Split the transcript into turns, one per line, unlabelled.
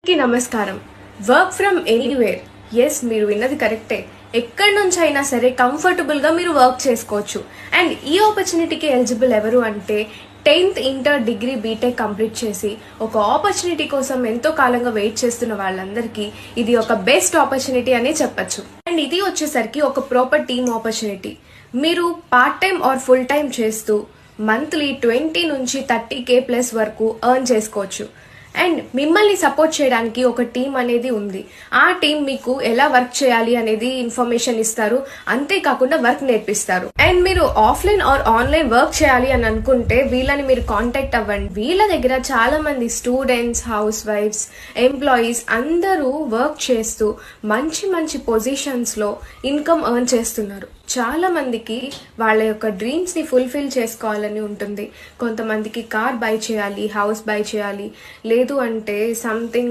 కి నమస్కారం. Work from anywhere. Yes, మీరు విన్నది కరెక్టే. ఎక్కడి నుంచి అయినా సరే కంఫర్టబుల్గా మీరు వర్క్ చేసుకోవచ్చు. అండ్ ఈ ఆపర్చునిటీకి ఎలిజిబుల్ ఎవరు అంటే 10th inter degree BTech complete చేసి ఒక ఆపర్చునిటీ కోసం ఎంతో కాలంగా వెయిట్ చేస్తున్న వాళ్ళందరికీ ఇది ఒక బెస్ట్ ఆపర్చునిటీ అని చెప్పచ్చు. అండ్ ఇది వచ్చేసరికి ఒక ప్రాపర్ టీమ్ ఆపర్చునిటీ. మీరు part time or full time చేస్తూ మంత్లీ 20 నుంచి 30K ప్లస్ వరకు ఎర్న్ చేసుకోవచ్చు. అండ్ మిమ్మల్ని సపోర్ట్ చేయడానికి ఒక టీం అనేది ఉంది. ఆ టీం మీకు ఎలా వర్క్ చేయాలి అనేది ఇన్ఫర్మేషన్ ఇస్తారు, అంతేకాకుండా వర్క్ నేర్పిస్తారు. అండ్ మీరు ఆఫ్లైన్ ఆర్ ఆన్లైన్ వర్క్ చేయాలి అని అనుకుంటే వీళ్ళని మీరు కాంటాక్ట్ అవ్వండి. వీళ్ళ దగ్గర చాలా మంది స్టూడెంట్స్, హౌస్ వైఫ్స్, ఎంప్లాయీస్ అందరూ వర్క్ చేస్తూ మంచి మంచి పొజిషన్స్ లో ఇన్కమ్ ఎర్న్ చేస్తున్నారు. చాలా మందికి వాళ్ళ యొక్క డ్రీమ్స్ ని ఫుల్ఫిల్ చేసుకోవాలని ఉంటుంది. కొంతమందికి కార్ బై చేయాలి, హౌస్ బై చేయాలి, లేదు అంటే సంథింగ్